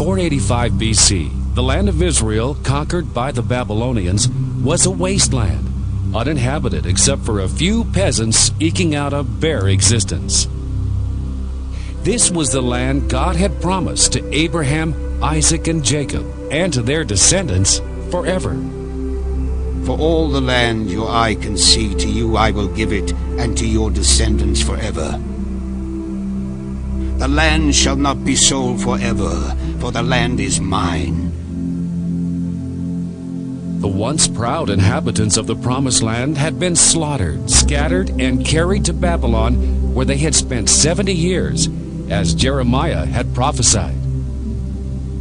485 BC, the land of Israel, conquered by the Babylonians, was a wasteland, uninhabited except for a few peasants eking out a bare existence. This was the land God had promised to Abraham, Isaac, and Jacob, and to their descendants forever. For all the land your eye can see, to you I will give it, and to your descendants forever. The land shall not be sold forever, for the land is mine. The once proud inhabitants of the Promised Land had been slaughtered, scattered, and carried to Babylon, where they had spent 70 years, as Jeremiah had prophesied.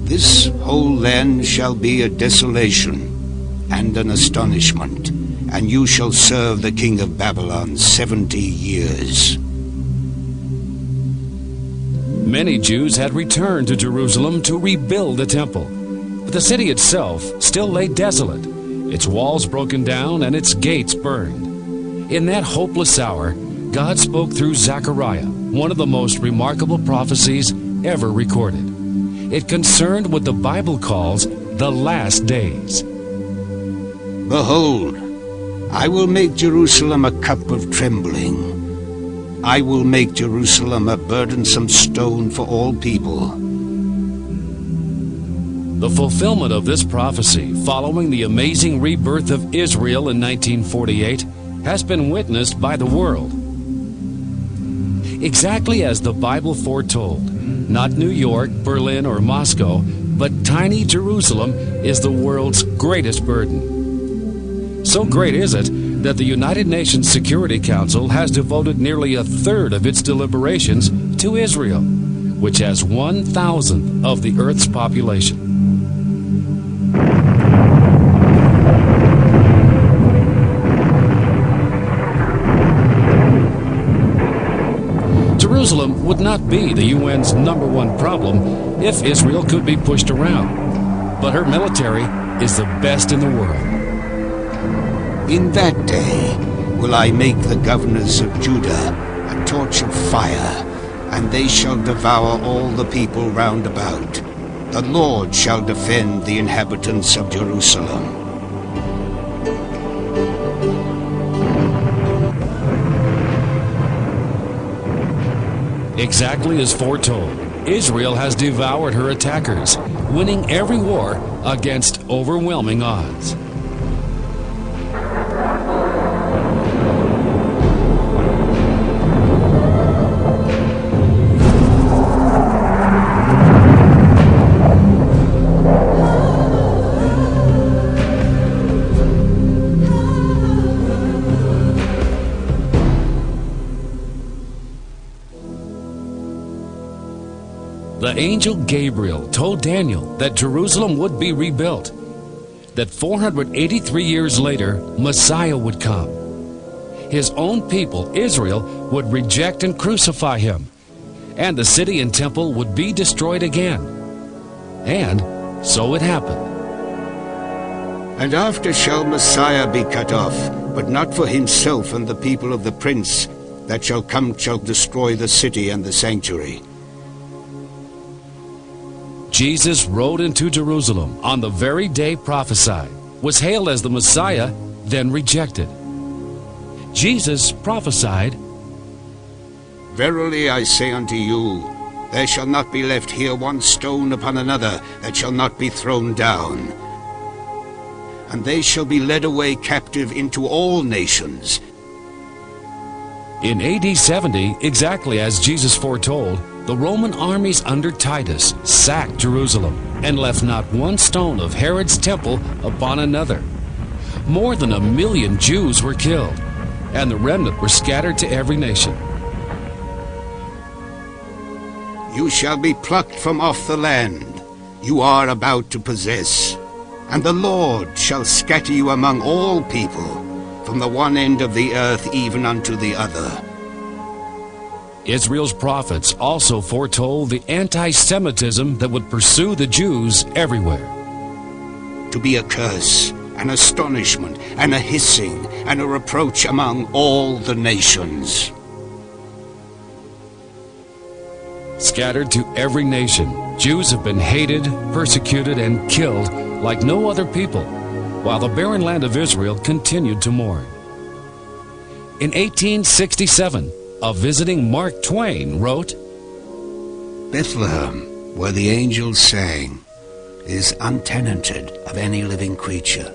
This whole land shall be a desolation and an astonishment, and you shall serve the king of Babylon 70 years. Many Jews had returned to Jerusalem to rebuild the temple, but the city itself still lay desolate, its walls broken down and its gates burned. In that hopeless hour, God spoke through Zechariah, one of the most remarkable prophecies ever recorded. It concerned what the Bible calls the last days. Behold, I will make Jerusalem a cup of trembling. I will make Jerusalem a burdensome stone for all people. The fulfillment of this prophecy, following the amazing rebirth of Israel in 1948, has been witnessed by the world. Exactly as the Bible foretold, not New York, Berlin, or Moscow, but tiny Jerusalem is the world's greatest burden. So great is it that the United Nations Security Council has devoted nearly a third of its deliberations to Israel, which has 1/1,000th of the Earth's population. Jerusalem would not be the UN's #1 problem if Israel could be pushed around, but her military is the best in the world. In that day will I make the governors of Judah a torch of fire, and they shall devour all the people round about. The Lord shall defend the inhabitants of Jerusalem. Exactly as foretold, Israel has devoured her attackers, winning every war against overwhelming odds. The angel Gabriel told Daniel that Jerusalem would be rebuilt, that 483 years later, Messiah would come. His own people, Israel, would reject and crucify him, and the city and temple would be destroyed again. And so it happened. And after shall Messiah be cut off, but not for himself and the people of the prince that shall come shall destroy the city and the sanctuary. Jesus rode into Jerusalem on the very day prophesied, was hailed as the Messiah, then rejected. Jesus prophesied, Verily I say unto you, there shall not be left here one stone upon another that shall not be thrown down. And they shall be led away captive into all nations. In AD 70, exactly as Jesus foretold, the Roman armies under Titus sacked Jerusalem and left not one stone of Herod's temple upon another. More than 1 million Jews were killed, and the remnant were scattered to every nation. You shall be plucked from off the land you are about to possess, and the Lord shall scatter you among all people, from the one end of the earth even unto the other. Israel's prophets also foretold the anti-Semitism that would pursue the Jews everywhere. To be a curse, an astonishment, and a hissing, and a reproach among all the nations. Scattered to every nation, Jews have been hated, persecuted, and killed like no other people, while the barren land of Israel continued to mourn. In 1867, a visiting Mark Twain wrote, Bethlehem, where the angels sang, is untenanted of any living creature.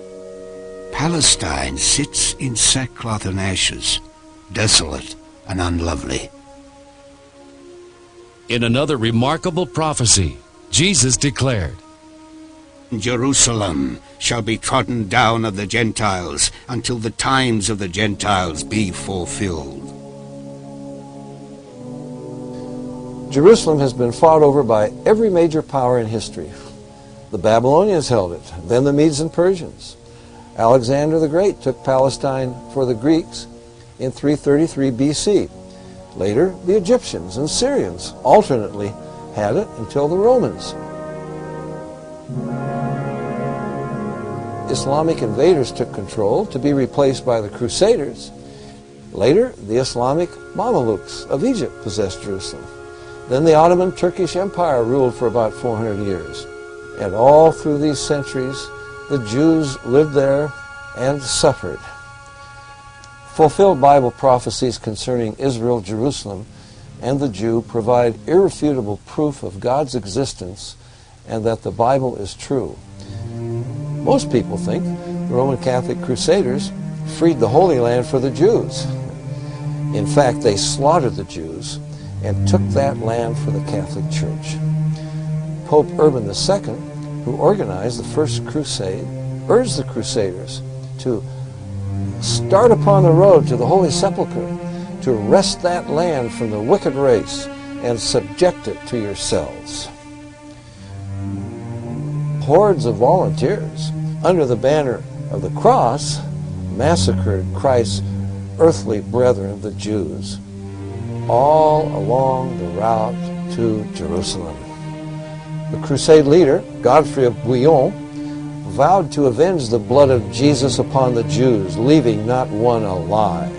Palestine sits in sackcloth and ashes, desolate and unlovely. In another remarkable prophecy, Jesus declared, Jerusalem shall be trodden down of the Gentiles until the times of the Gentiles be fulfilled. Jerusalem has been fought over by every major power in history. The Babylonians held it, then the Medes and Persians. Alexander the Great took Palestine for the Greeks in 333 BC. Later, the Egyptians and Syrians alternately had it until the Romans. Islamic invaders took control, to be replaced by the Crusaders. Later, the Islamic Mamelukes of Egypt possessed Jerusalem. Then the Ottoman Turkish Empire ruled for about 400 years. And all through these centuries, the Jews lived there and suffered. Fulfilled Bible prophecies concerning Israel, Jerusalem, and the Jew provide irrefutable proof of God's existence and that the Bible is true. Most people think the Roman Catholic Crusaders freed the Holy Land for the Jews. In fact, they slaughtered the Jews and took that land for the Catholic Church. Pope Urban II, who organized the First Crusade, urged the Crusaders to start upon the road to the Holy Sepulchre, to wrest that land from the wicked race and subject it to yourselves. Hordes of volunteers, under the banner of the cross, massacred Christ's earthly brethren, the Jews, all along the route to Jerusalem. The crusade leader, Godfrey of Bouillon, vowed to avenge the blood of Jesus upon the Jews, leaving not one alive.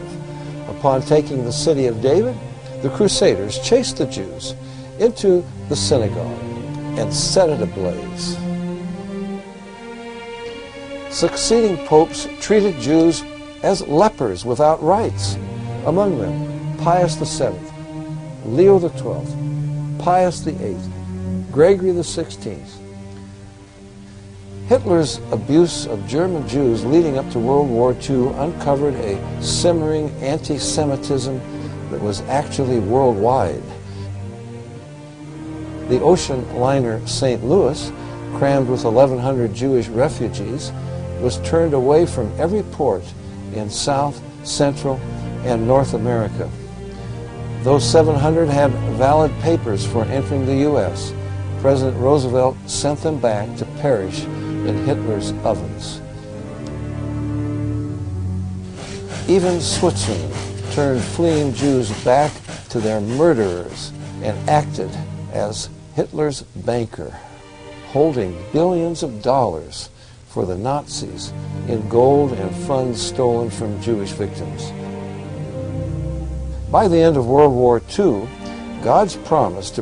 Upon taking the city of David, the Crusaders chased the Jews into the synagogue and set it ablaze. Succeeding popes treated Jews as lepers without rights. Among them, Pius VII, Leo XII, Pius VIII, Gregory XVI. Hitler's abuse of German Jews leading up to World War II uncovered a simmering anti-Semitism that was actually worldwide. The ocean liner St. Louis, crammed with 1,100 Jewish refugees, was turned away from every port in South, Central, and North America. Those 700 had valid papers for entering the U.S. President Roosevelt sent them back to perish in Hitler's ovens. Even Switzerland turned fleeing Jews back to their murderers and acted as Hitler's banker, holding billions of dollars for the Nazis in gold and funds stolen from Jewish victims. By the end of World War II, God's promise to